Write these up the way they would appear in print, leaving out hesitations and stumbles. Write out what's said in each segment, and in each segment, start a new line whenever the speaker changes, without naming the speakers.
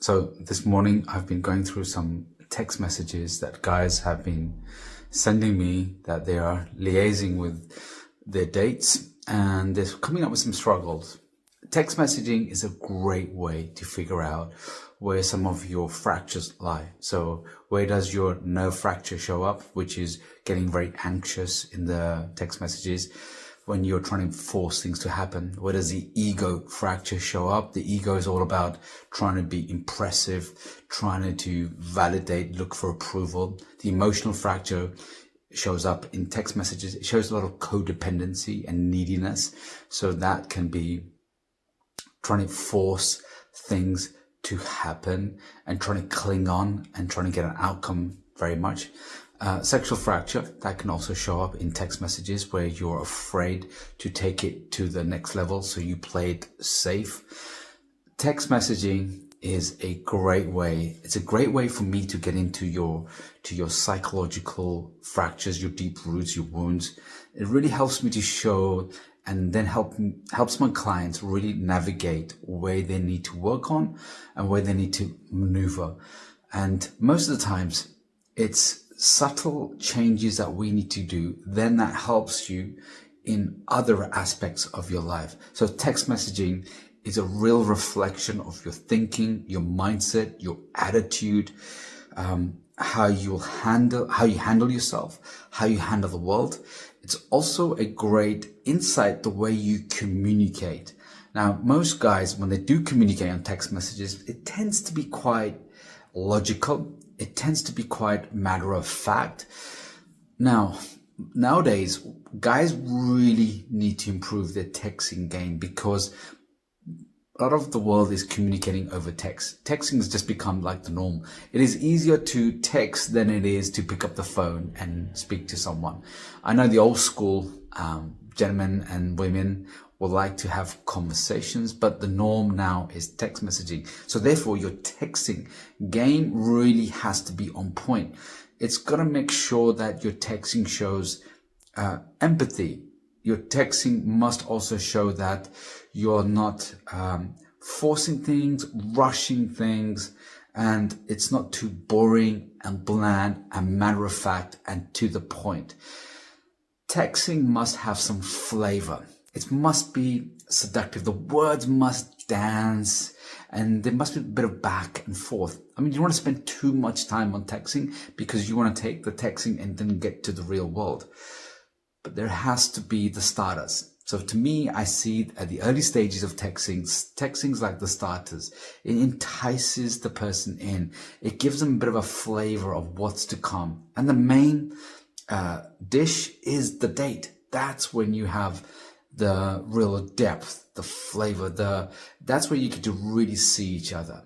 So this morning I've been going through some text messages that guys have been sending me that they are liaising with their dates and they're coming up with some struggles. Text messaging is a great way to figure out where some of your fractures lie. So where does your nerve fracture show up, which is getting very anxious in the text messages when you're trying to force things to happen? Where does the ego fracture show up? The ego is all about trying to be impressive, trying to validate, look for approval. The emotional fracture shows up in text messages. It shows a lot of codependency and neediness. So that can be trying to force things to happen and trying to cling on and trying to get an outcome very much. Sexual fracture, that can also show up in text messages where you're afraid to take it to the next level, so you play it safe. Text messaging is a great way. It's a great way for me to get into your psychological fractures, your deep roots, your wounds. It really helps me to show and then helps my clients really navigate where they need to work on and where they need to maneuver. And most of the times it's subtle changes that we need to do, then that helps you in other aspects of your life. So text messaging is a real reflection of your thinking, your mindset, your attitude, how you handle yourself, how you handle the world. It's also a great insight the way you communicate. Now, most guys, when they do communicate on text messages, it tends to be quite logical. It tends to be quite matter of fact. Now, nowadays, guys really need to improve their texting game because a lot of the world is communicating over text. Texting has just become like the norm. It is easier to text than it is to pick up the phone and speak to someone. I know the old school gentlemen and women will like to have conversations, but the norm now is text messaging. So therefore, your texting game really has to be on point. It's got to make sure that your texting shows empathy. Your texting must also show that you're not forcing things, rushing things, and it's not too boring and bland and matter of fact and to the point. Texting must have some flavor. It must be seductive. The words must dance and there must be a bit of back and forth. I mean, you don't want to spend too much time on texting because you want to take the texting and then get to the real world. But there has to be the starters. So to me, I see at the early stages of texting's like the starters. It entices the person in. It gives them a bit of a flavor of what's to come. And the main dish is the date. That's when you have the real depth, the flavor, that's where you get to really see each other.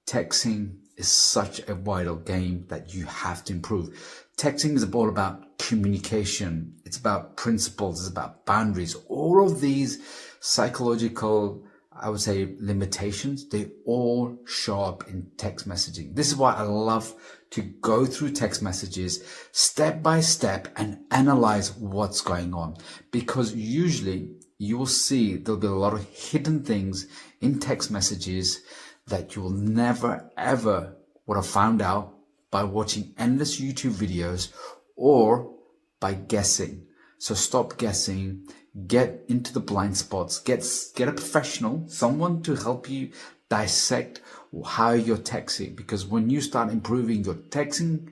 Texting is such a vital game that you have to improve. Texting is all about communication. It's about principles. It's about boundaries. All of these psychological, I would say, limitations, they all show up in text messaging. This is why I love to go through text messages step by step and analyze what's going on. Because usually you will see there'll be a lot of hidden things in text messages that you will never ever would have found out by watching endless YouTube videos or by guessing. So stop guessing, get into the blind spots, get a professional, someone to help you dissect how you're texting. Because when you start improving your texting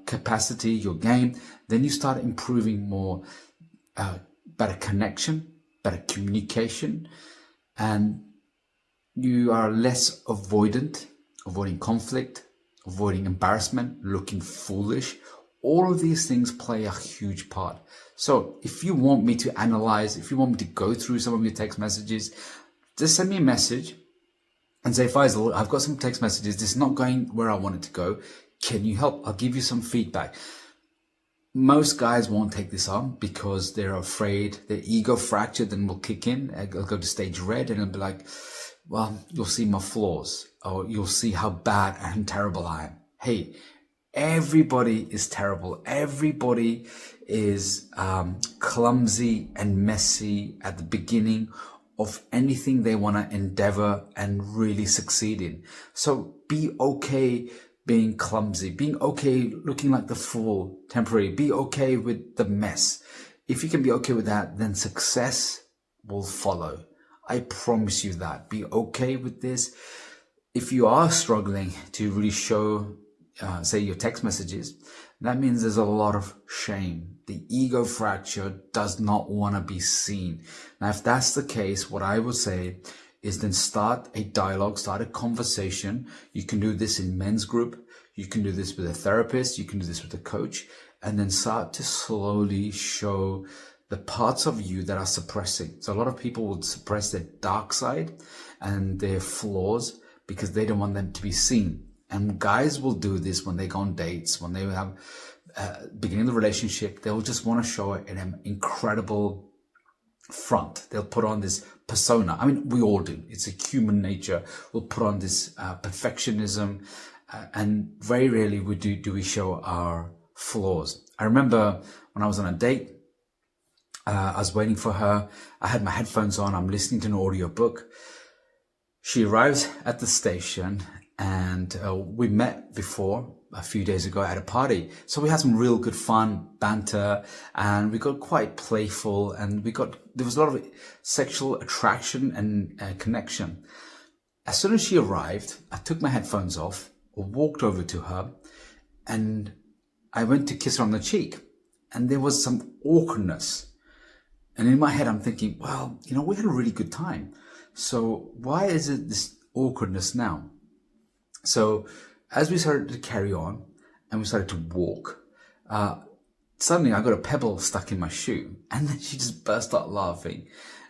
capacity, your game, then you start improving more better connection, better communication, and you are less avoiding conflict, avoiding embarrassment, looking foolish. All of these things play a huge part. So if you want me to analyze, if you want me to go through some of your text messages, just send me a message and say, Faisal, I've got some text messages. This is not going where I want it to go. Can you help? I'll give you some feedback. Most guys won't take this on because they're afraid their ego fracture then will kick in. They'll go to stage red and it'll be like, well, you'll see my flaws or you'll see how bad and terrible I am. Hey, everybody is terrible. Everybody is clumsy and messy at the beginning of anything they want to endeavor and really succeed in. So be okay being clumsy, being okay looking like the fool temporarily, be okay with the mess. If you can be okay with that, then success will follow. I promise you that. Be okay with this. If you are struggling to really show, say, your text messages, that means there's a lot of shame. The ego fracture does not want to be seen. Now, if that's the case, what I would say is then start a dialogue, start a conversation. You can do this in men's group. You can do this with a therapist. You can do this with a coach, and then start to slowly show the parts of you that are suppressing. So a lot of people would suppress their dark side and their flaws because they don't want them to be seen. And guys will do this when they go on dates, when they have beginning the relationship. They'll just want to show it in an incredible front. They'll put on this persona. I mean, we all do. It's a human nature. We'll put on this perfectionism, and very rarely do we show our flaws. I remember when I was on a date, I was waiting for her. I had my headphones on. I'm listening to an audio book. She arrives at the station, and we met before a few days ago at a party. So we had some real good fun, banter, and we got quite playful, and there was a lot of sexual attraction and connection. As soon as she arrived, I took my headphones off, walked over to her, and I went to kiss her on the cheek, and there was some awkwardness. And in my head, I'm thinking, well, we had a really good time. So why is it this awkwardness now? So as we started to carry on and we started to walk, suddenly I got a pebble stuck in my shoe, and then she just burst out laughing.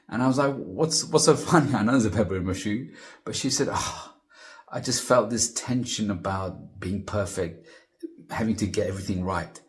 And I was like, what's so funny? I know there's a pebble in my shoe. But she said, I just felt this tension about being perfect, having to get everything right.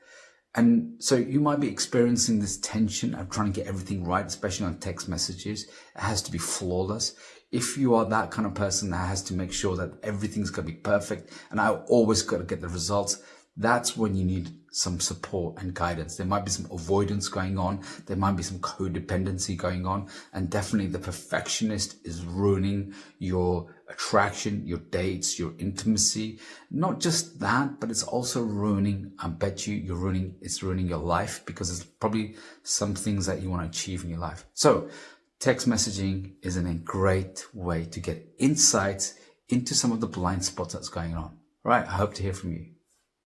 And so you might be experiencing this tension of trying to get everything right, especially on text messages. It has to be flawless. If you are that kind of person that has to make sure that everything's going to be perfect and I always got to get the results, that's when you need some support and guidance. There might be some avoidance going on. There might be some codependency going on. And definitely the perfectionist is ruining your attraction, your dates, your intimacy. Not just that, but it's also ruining, I bet you it's ruining your life, because there's probably some things that you want to achieve in your life. So text messaging is a great way to get insights into some of the blind spots that's going on. Right? I hope to hear from you.